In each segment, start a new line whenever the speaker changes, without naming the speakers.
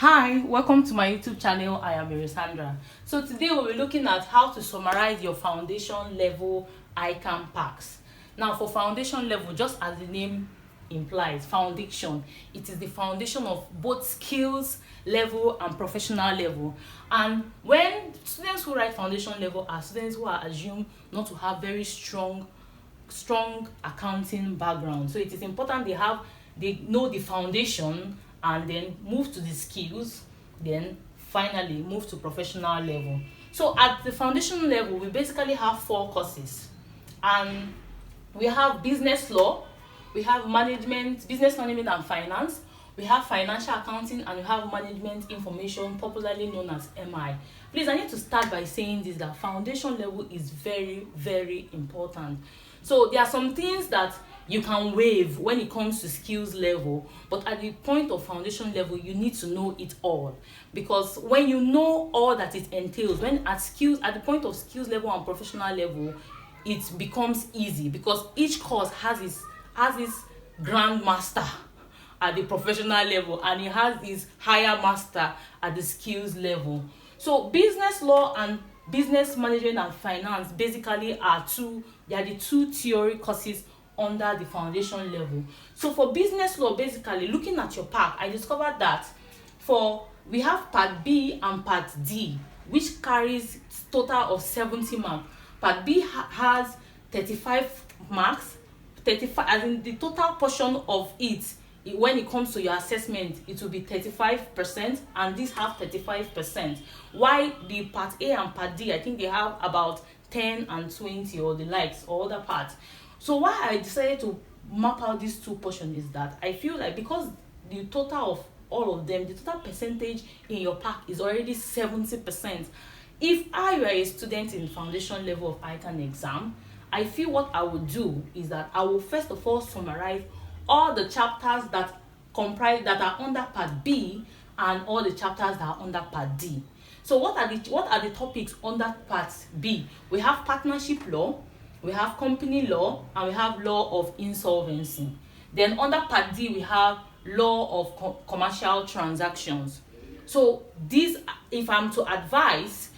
Hi, welcome to my YouTube channel. I am Sandra. So today we'll be looking at how to summarize your foundation level ICAN packs. Now for foundation level, just as the name implies, foundation, it is the foundation of both skills level and professional level. And when students who write foundation level are students who are assumed not to have very strong accounting background. So it is important they know the foundation and then move to the skills, then finally move to professional level. So at the foundation level, we basically have 4 courses, and we have business law, we have business management and finance, we have financial accounting, and we have management information, popularly known as MI. Please, I need to start by saying this, that foundation level is very, very important. So there are some things that you can waive when it comes to skills level, but at the point of foundation level, you need to know it all, because when you know all that it entails, when at the point of skills level and professional level, it becomes easy, because each course has its grandmaster at the professional level, and it has its higher master at the skills level. So business law and business management and finance basically are the two theory courses under the foundation level. So for business law, basically looking at your pack, I discovered that we have part B and part D, which carries total of 70 marks. Part B has 35 marks, 35 as in the total portion of it. When it comes to your assessment, it will be 35%, and these have 35%. While the part A and part D, I think they have about 10 and 20 or the likes, or other parts. So why I decided to map out these 2 portions is that I feel like, because the total of all of them, the total percentage in your pack is already 70%. If I were a student in foundation level of ICAN exam, I feel what I would do is that I will first of all summarize all the chapters that are under part B and all the chapters that are under part D. So what are the topics under part B? We have partnership law, we have company law, and we have law of insolvency. Then under part D, we have law of commercial transactions. So these, if I'm to advise,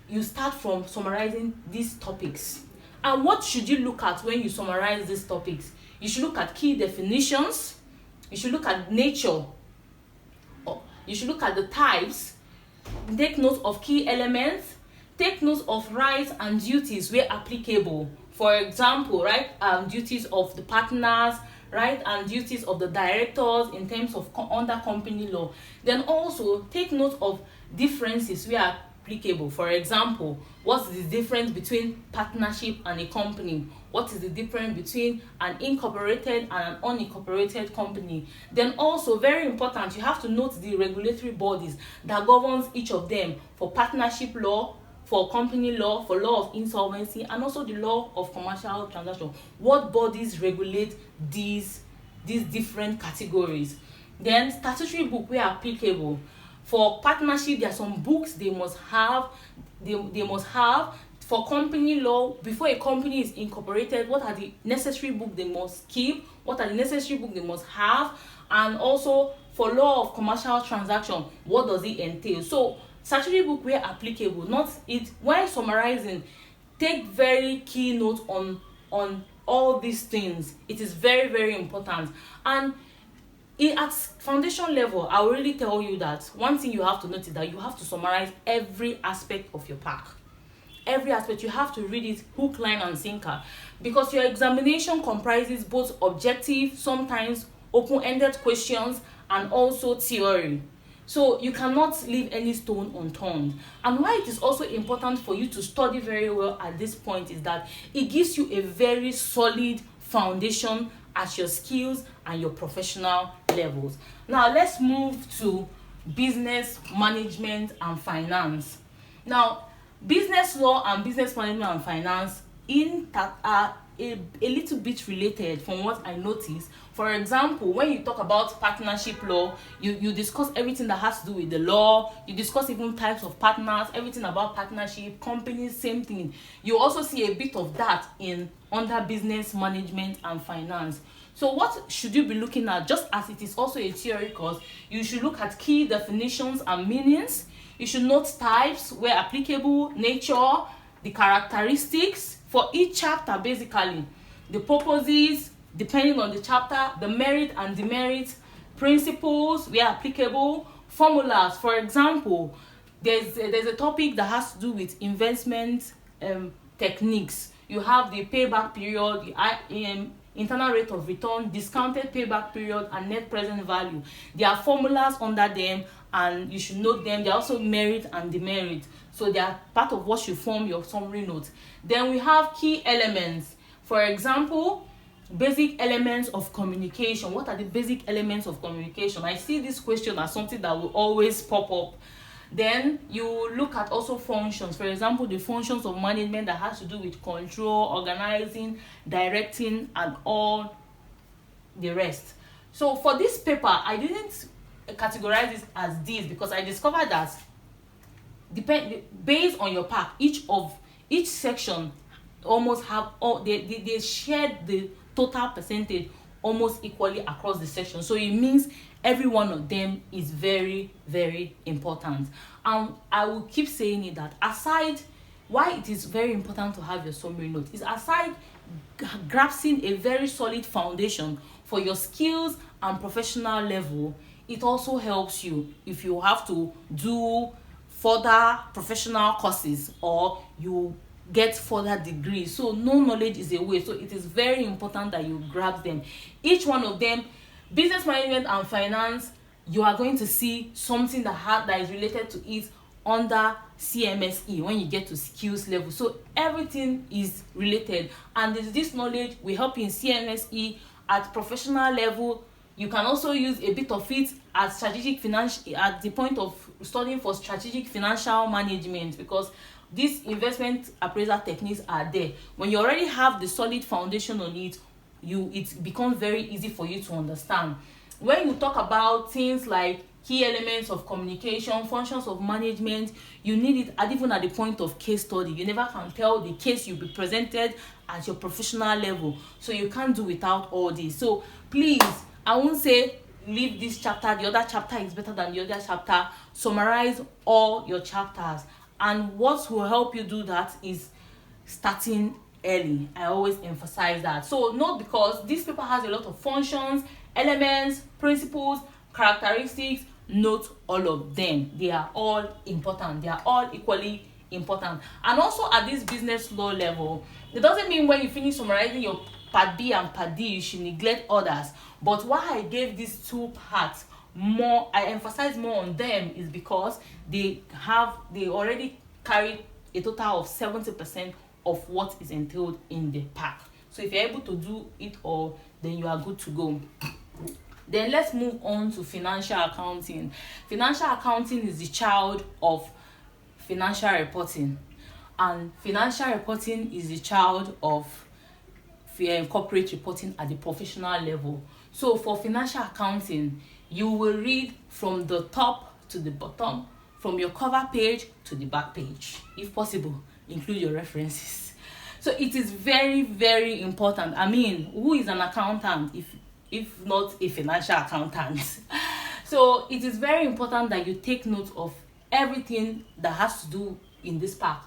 you start from summarizing these topics. And what should you look at when you summarize these topics? You should look at key definitions, you should look at nature, you should look at the types, take note of key elements, take note of rights and duties where applicable. For example, duties of the partners, right, and duties of the directors in terms of under company law. Then also take note of differences where applicable. For example, what is the difference between partnership and a company? What is the difference between an incorporated and an unincorporated company? Then also, very important, you have to note the regulatory bodies that governs each of them. For partnership law, for company law, for law of insolvency, and also the law of commercial transaction. What bodies regulate these different categories? Then statutory book where applicable. For partnership, there are some books they must have. They must have. For company law, before a company is incorporated, what are the necessary books they must keep? What are the necessary books they must have? And also for law of commercial transaction, what does it entail? So statutory book where applicable, not it. When summarizing, take very key notes on all these things. It is very, very important. And at foundation level, I will really tell you that one thing you have to note is that you have to summarize every aspect of your pack. Every aspect, you have to read it hook, line, and sinker, because your examination comprises both objective, sometimes open-ended questions, and also theory. So you cannot leave any stone unturned. And why it is also important for you to study very well at this point is that it gives you a very solid foundation at your skills and your professional levels. Now let's move to business management and finance. Now, business law and business management and finance are a little bit related from what I noticed. For example, when you talk about partnership law, you discuss everything that has to do with the law. You discuss even types of partners, everything about partnership, companies, same thing. You also see a bit of that under business management and finance. So what should you be looking at? Just as it is also a theory course, you should look at key definitions and meanings. You should note types where applicable, nature, the characteristics for each chapter, basically the purposes depending on the chapter, the merit and demerit, principles where applicable, formulas. For example, there's a topic that has to do with investment techniques. You have the payback period, the internal rate of return, discounted payback period, and net present value. There are formulas under them, and you should note them. They are also merit and demerit, so they are part of what should form your summary notes. Then we have key elements. For example, basic elements of communication. What are the basic elements of communication? I see this question as something that will always pop up. Then you look at also functions. For example, the functions of management that has to do with control, organizing, directing, and all the rest. So for this paper, I didn't categorize this as this because I discovered that based on your pack, each section almost have they shared the total percentage almost equally across the section. So it means every one of them is very, very important. And I will keep saying it, that aside why it is very important to have your summary note is aside grasping a very solid foundation for your skills and professional level, it also helps you if you have to do further professional courses or you get further degrees. So no knowledge is a waste. So it is very important that you grab them. Each one of them, business management and finance, you are going to see something that is related to it under CMSE when you get to skills level. So everything is related, and this knowledge will help you in CMSE at professional level. You can also use a bit of it at at the point of studying for strategic financial management, because these investment appraisal techniques are there. When you already have the solid foundation on it, it becomes very easy for you to understand. When you talk about things like key elements of communication, functions of management, you need it even at the point of case study. You never can tell the case you'll be presented at your professional level, so you can't do without all this. So please, I won't say leave this chapter, the other chapter is better than the other chapter. Summarize all your chapters, and what will help you do that is starting early. I always emphasize that. So note, because this paper has a lot of functions, elements, principles, characteristics, note all of them. They are all important. They are all equally important. And also at this business law level, it doesn't mean when you finish summarizing your part B and part D you should neglect others. But why I gave these two parts more, I emphasize more on them, is because they already carry a total of 70% of what is entailed in the pack. So if you're able to do it all, then you are good to go. Then let's move on to financial accounting. Financial accounting is the child of financial reporting, and financial reporting is the child of corporate reporting at the professional level. So for financial accounting, you will read from the top to the bottom, from your cover page to the back page. If possible, include your references. So it is very, very important. I mean, who is an accountant if not a financial accountant? So it is very important that you take note of everything that has to do in this part.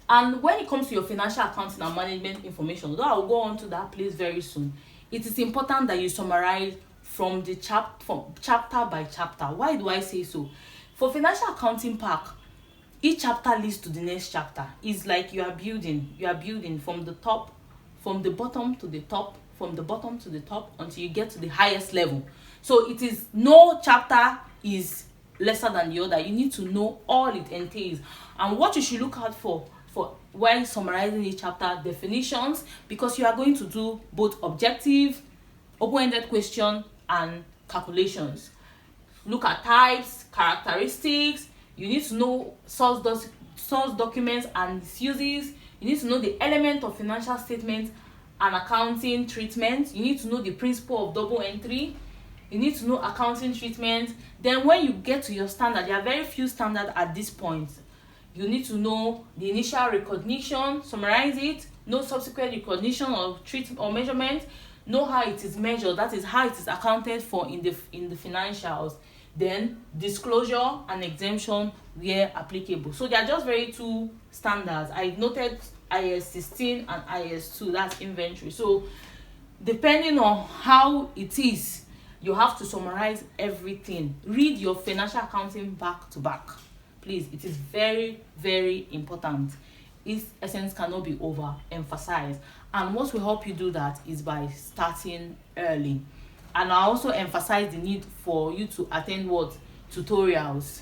And when it comes to your financial accounting and management information, although I will go on to that place very soon, it is important that you summarize from chapter by chapter. Why do I say so? For financial accounting pack, each chapter leads to the next chapter. It's like you are building from the top, from the bottom to the top, from the bottom to the top, until you get to the highest level. So it is, no chapter is lesser than the other. You need to know all it entails. And what you should look out for when summarizing each chapter: definitions, because you are going to do both objective, open-ended question, and calculations. Look at types, characteristics. You need to know source documents and its uses. You need to know the element of financial statements and accounting treatment. You need to know the principle of double entry. You need to know accounting treatment. Then when you get to your standard, there are very few standards at this point. You need to know the initial recognition, summarize it, know subsequent recognition or treatment or measurement, know how it is measured, that is how it is accounted for in the financials. Then disclosure and exemption where applicable. So they are just very two standards. I noted IS 16 and IS 2, that's inventory. So depending on how it is, you have to summarize everything. Read your financial accounting back to back, please. It is very, very important. Its essence cannot be overemphasized, and what will help you do that is by starting early. And I also emphasize the need for you to attend what tutorials,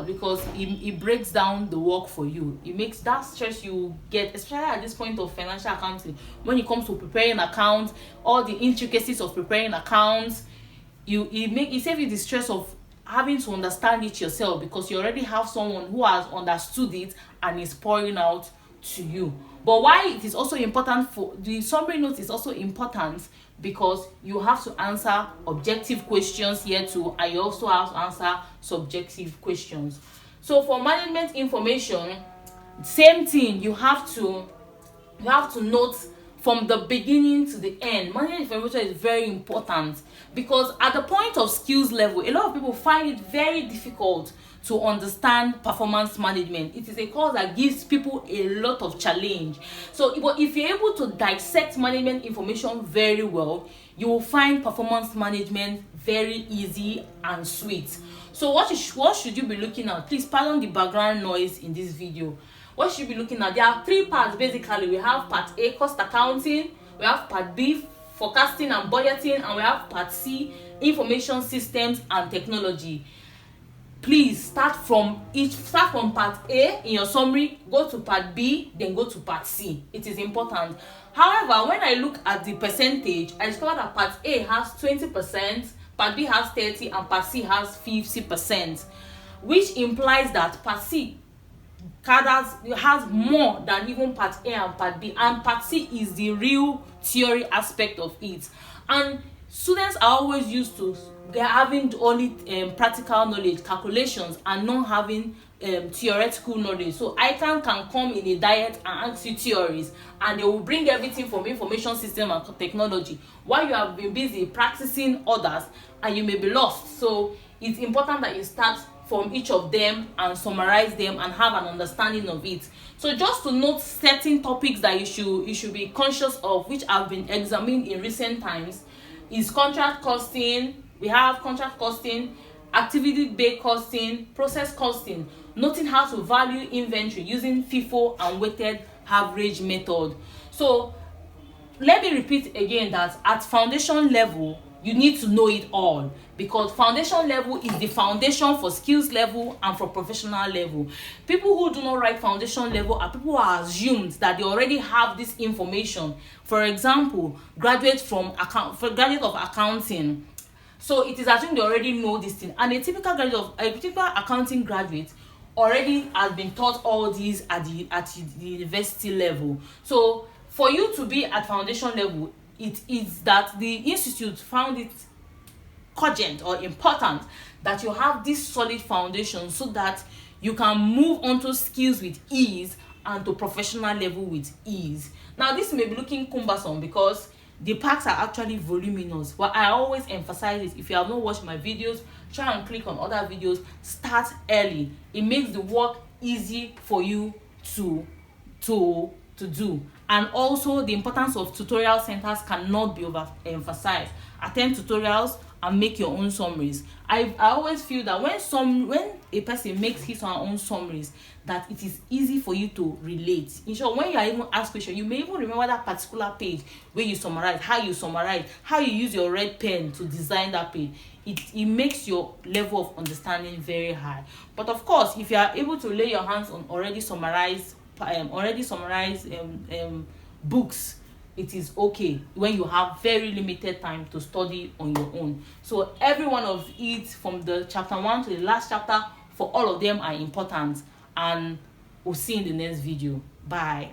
because it breaks down the work for you. It makes that stress you get, especially at this point of financial accounting, when it comes to preparing accounts, all the intricacies of preparing accounts. It saves you the stress of having to understand it yourself, because you already have someone who has understood it and is pouring out to you. But why it is also important, for the summary note is also important, because you have to answer objective questions here too, and you also have to answer subjective questions. So for management information, same thing. You have to note from the beginning to the end. Management information is very important, because at the point of skills level, a lot of people find it very difficult to understand performance management. It is a course that gives people a lot of challenge. So if you're able to dissect management information very well, you will find performance management very easy and sweet. So what should you be looking at? Please pardon the background noise in this video. What should you be looking at? There are three parts basically. We have part A, cost accounting. We have part B, forecasting and budgeting, and we have part C, information systems and technology. Please start from part A in your summary, go to part B, then go to part C. It is important. However, when I look at the percentage, I discovered that part A has 20%, part B has 30%, and part C has 50%, which implies that part C has more than even part A and part B, and part C is the real theory aspect of it. And students are always used to having only practical knowledge, calculations, and not having theoretical knowledge. So ICAN can come in a diet and ask you theories, and they will bring everything from information system and technology, while you have been busy practicing others and you may be lost. So it's important that you start from each of them and summarize them and have an understanding of it. So just to note certain topics that you should be conscious of, which have been examined in recent times, is contract costing. We have contract costing, activity-based costing, process costing, noting how to value inventory using FIFO and weighted average method. So let me repeat again that at foundation level, you need to know it all, because foundation level is the foundation for skills level and for professional level. People who do not write foundation level are people who are assumed that they already have this information. For example, graduate of accounting. So it is assumed they already know this thing, and a typical accounting graduate already has been taught all these at the university level. So for you to be at foundation level, it is that the institute found it cogent or important that you have this solid foundation, so that you can move on to skills with ease and to professional level with ease. Now this may be looking cumbersome because the packs are actually voluminous, but I always emphasize this. If you have not watched my videos, try and click on other videos. Start early. It makes the work easy for you to do. And also the importance of tutorial centers cannot be overemphasized. Attend tutorials and make your own summaries. I always feel that when a person makes his or her own summaries, that it is easy for you to relate. In short, when you are even asked questions, you may even remember that particular page where you summarize, how you use your red pen to design that page. It makes your level of understanding very high. But of course, if you are able to lay your hands on already summarized books, it is okay when you have very limited time to study on your own. So every one of it, from the chapter 1 to the last chapter, for all of them are important, and we'll see in the next video. Bye.